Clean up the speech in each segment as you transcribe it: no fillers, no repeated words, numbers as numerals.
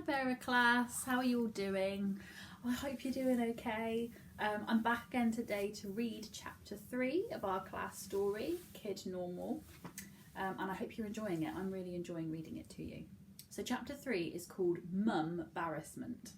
Bearah class, how are you all doing? I hope you're doing okay. I'm back again today to read chapter 3 of our class story, Kid Normal, and I hope you're enjoying it. I'm really enjoying reading it to you. So chapter 3 is called Mum-barrassment.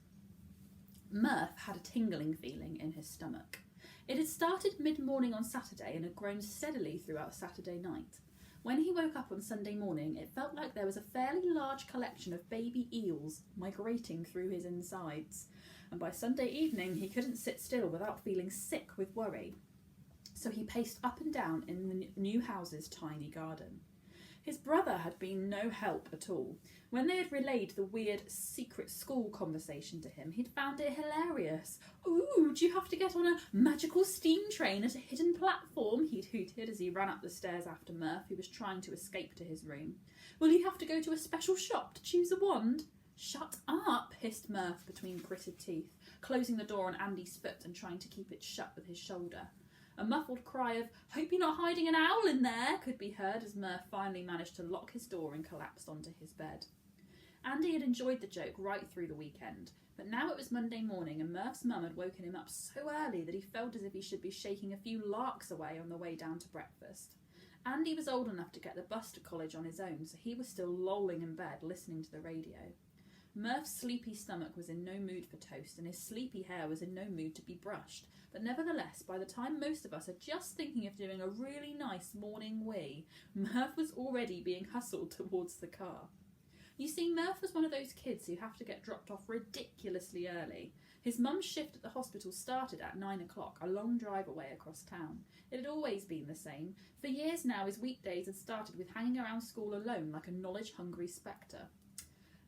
Murph had a tingling feeling in his stomach. It had started mid-morning on Saturday and had grown steadily throughout Saturday night. When he woke up on Sunday morning, it felt like there was a fairly large collection of baby eels migrating through his insides. And by Sunday evening, he couldn't sit still without feeling sick with worry. So he paced up and down in the new house's tiny garden. His brother had been no help at all. When they had relayed the weird secret school conversation to him, he'd found it hilarious. "Ooh, do you have to get on a magical steam train at a hidden platform?" he'd hooted as he ran up the stairs after Murph, who was trying to escape to his room. "Will he have to go to a special shop to choose a wand?" "Shut up," hissed Murph between gritted teeth, closing the door on Andy's foot and trying to keep it shut with his shoulder. A muffled cry of "Hope you're not hiding an owl in there" could be heard as Murph finally managed to lock his door and collapsed onto his bed. Andy had enjoyed the joke right through the weekend, but now it was Monday morning and Murph's mum had woken him up so early that he felt as if he should be shaking a few larks away on the way down to breakfast. Andy was old enough to get the bus to college on his own, so he was still lolling in bed listening to the radio. Murph's sleepy stomach was in no mood for toast and his sleepy hair was in no mood to be brushed, but nevertheless, by the time most of us are just thinking of doing a really nice morning wee, Murph was already being hustled towards the car. You see, Murph was one of those kids who have to get dropped off ridiculously early. His mum's shift at the hospital started at 9 o'clock, a long drive away across town. It had always been the same. For years now, his weekdays had started with hanging around school alone like a knowledge-hungry spectre.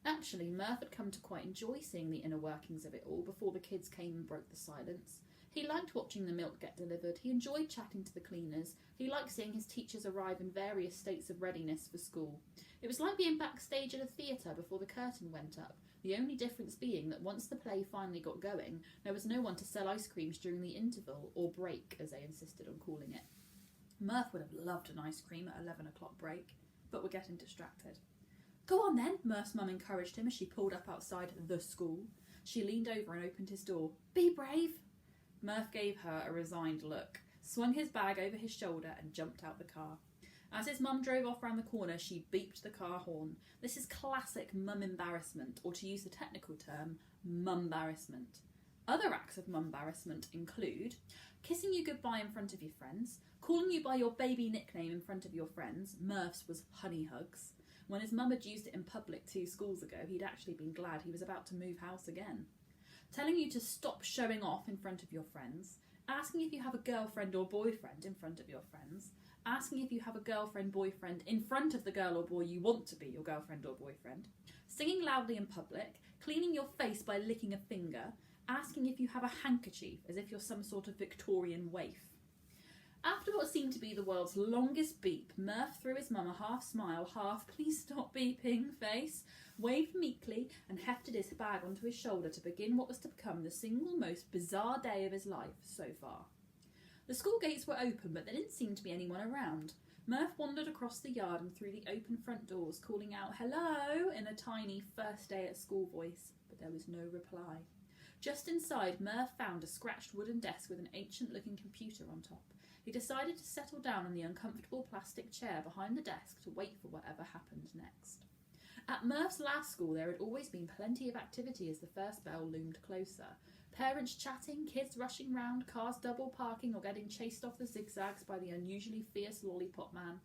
Actually, Murph had come to quite enjoy seeing the inner workings of it all before the kids came and broke the silence. He liked watching the milk get delivered, he enjoyed chatting to the cleaners, he liked seeing his teachers arrive in various states of readiness for school. It was like being backstage at a theatre before the curtain went up, the only difference being that once the play finally got going, there was no one to sell ice creams during the interval, or break, as they insisted on calling it. Murph would have loved an ice cream at 11 o'clock break, but we're getting distracted. "Go on then," Murph's mum encouraged him as she pulled up outside the school. She leaned over and opened his door. "Be brave." Murph gave her a resigned look, swung his bag over his shoulder and jumped out the car. As his mum drove off round the corner, she beeped the car horn. This is classic mum embarrassment, or to use the technical term, mum-barrassment. Other acts of mum-barrassment include kissing you goodbye in front of your friends, calling you by your baby nickname in front of your friends. Murph's was Honey Hugs. When his mum had used it in public 2 schools ago, he'd actually been glad he was about to move house again. Telling you to stop showing off in front of your friends, asking if you have a girlfriend or boyfriend in front of your friends, asking if you have a girlfriend-boyfriend in front of the girl or boy you want to be your girlfriend or boyfriend, singing loudly in public, cleaning your face by licking a finger, asking if you have a handkerchief as if you're some sort of Victorian waif. After what seemed to be the world's longest beep, Murph threw his mum a half-smile, half-please stop beeping face, waved meekly and hefted his bag onto his shoulder to begin what was to become the single most bizarre day of his life so far. The school gates were open, but there didn't seem to be anyone around. Murph wandered across the yard and through the open front doors, calling out "hello" in a tiny first day at school voice, but there was no reply. Just inside, Murph found a scratched wooden desk with an ancient-looking computer on top. He decided to settle down in the uncomfortable plastic chair behind the desk to wait for whatever happened next. At Murph's last school, there had always been plenty of activity as the first bell loomed closer. Parents chatting, kids rushing round, cars double parking or getting chased off the zigzags by the unusually fierce lollipop man.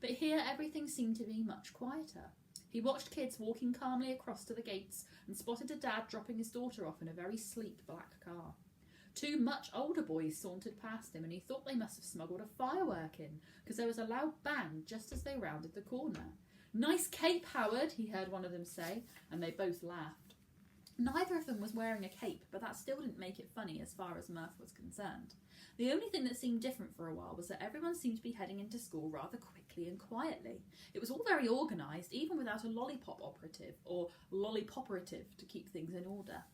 But here everything seemed to be much quieter. He watched kids walking calmly across to the gates and spotted a dad dropping his daughter off in a very sleek black car. 2 much older boys sauntered past him and he thought they must have smuggled a firework in, because there was a loud bang just as they rounded the corner. "Nice cape, Howard," he heard one of them say, and they both laughed. Neither of them was wearing a cape, but that still didn't make it funny as far as Murph was concerned. The only thing that seemed different for a while was that everyone seemed to be heading into school rather quickly and quietly. It was all very organised, even without a lollipop operative, or lollipoperative, to keep things in order.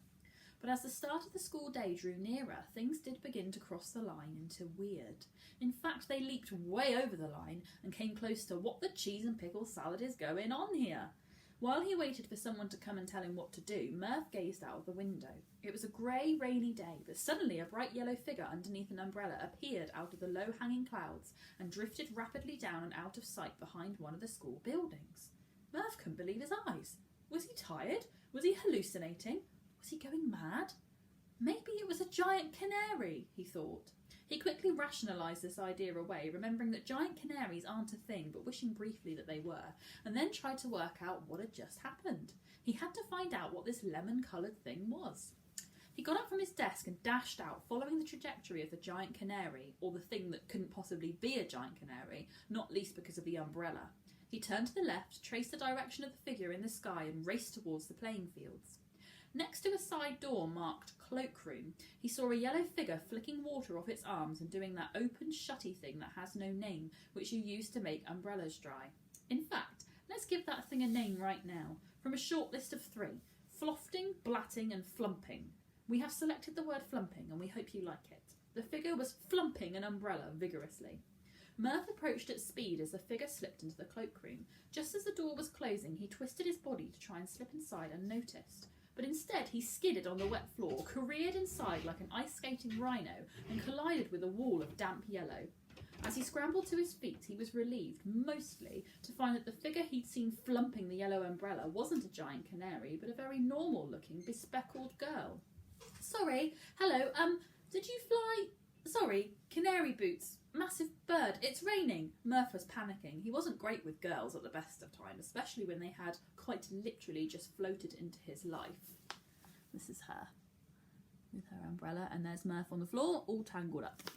But as the start of the school day drew nearer, things did begin to cross the line into weird. In fact, they leaped way over the line and came close to "what the cheese and pickle salad is going on here?" While he waited for someone to come and tell him what to do, Murph gazed out of the window. It was a grey, rainy day, but suddenly a bright yellow figure underneath an umbrella appeared out of the low-hanging clouds and drifted rapidly down and out of sight behind one of the school buildings. Murph couldn't believe his eyes. Was he tired? Was he hallucinating? Was he going mad? Maybe it was a giant canary, he thought. He quickly rationalised this idea away, remembering that giant canaries aren't a thing, but wishing briefly that they were, and then tried to work out what had just happened. He had to find out what this lemon-coloured thing was. He got up from his desk and dashed out, following the trajectory of the giant canary, or the thing that couldn't possibly be a giant canary, not least because of the umbrella. He turned to the left, traced the direction of the figure in the sky, and raced towards the playing fields. Next to a side door marked cloakroom, he saw a yellow figure flicking water off its arms and doing that open shutty thing that has no name, which you use to make umbrellas dry. In fact, let's give that thing a name right now, from a short list of 3: flofting, blatting and flumping. We have selected the word flumping and we hope you like it. The figure was flumping an umbrella vigorously. Murph approached at speed as the figure slipped into the cloakroom. Just as the door was closing, he twisted his body to try and slip inside unnoticed. But instead he skidded on the wet floor, careered inside like an ice-skating rhino, and collided with a wall of damp yellow. As he scrambled to his feet, he was relieved, mostly, to find that the figure he'd seen flumping the yellow umbrella wasn't a giant canary, but a very normal-looking, bespeckled girl. Sorry, hello, did you fly? Sorry, canary boots, massive bird, it's raining. Murph was panicking. He wasn't great with girls at the best of times, especially when they had quite literally just floated into his life. This is her, with her umbrella, and there's Murph on the floor, all tangled up.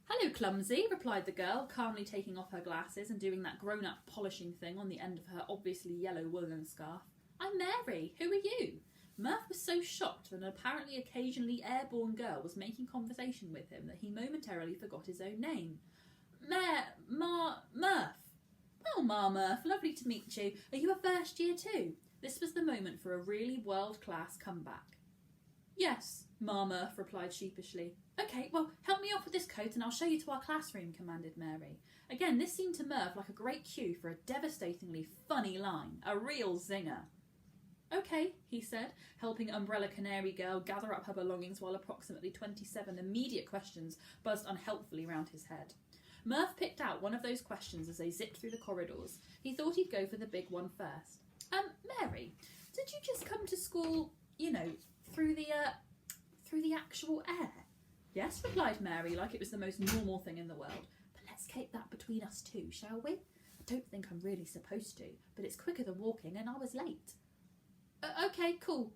Hello, clumsy, replied the girl, calmly taking off her glasses and doing that grown-up polishing thing on the end of her obviously yellow woolen scarf. I'm Mary, who are you? Murph was so shocked that an apparently occasionally airborne girl was making conversation with him that he momentarily forgot his own name. Murph. Well, Murph, lovely to meet you. Are you a first year too? This was the moment for a really world-class comeback. Yes, Murph replied sheepishly. Okay, well, help me off with this coat and I'll show you to our classroom, commanded Mary. Again, this seemed to Murph like a great cue for a devastatingly funny line, a real zinger. Okay, he said, helping Umbrella Canary Girl gather up her belongings while approximately 27 immediate questions buzzed unhelpfully round his head. Murph picked out one of those questions as they zipped through the corridors. He thought he'd go for the big one first. Mary, did you just come to school, through the actual air? Yes, replied Mary, like it was the most normal thing in the world. But let's keep that between us two, shall we? I don't think I'm really supposed to, but it's quicker than walking and I was late. Okay, cool.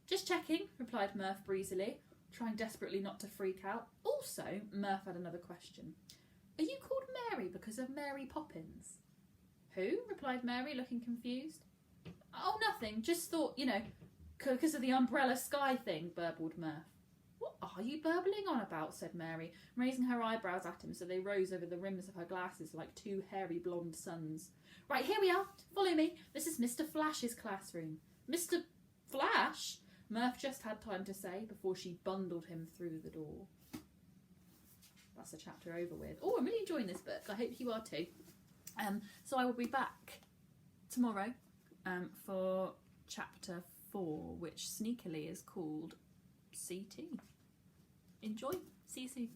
Just checking, replied Murph breezily, trying desperately not to freak out. Also, Murph had another question. Are you called Mary because of Mary Poppins? Who? Replied Mary, looking confused. Oh, nothing. Just thought, because of the umbrella sky thing, burbled Murph. What are you burbling on about? Said Mary, raising her eyebrows at him so they rose over the rims of her glasses like 2 hairy blonde suns. Right, here we are. Follow me. This is Mr. Flash's classroom. Mr. Flash? Murph just had time to say before she bundled him through the door. That's the chapter over with. Oh, I'm really enjoying this book. I hope you are too. So I will be back tomorrow for chapter 4, which sneakily is called CT. Enjoy. See you soon.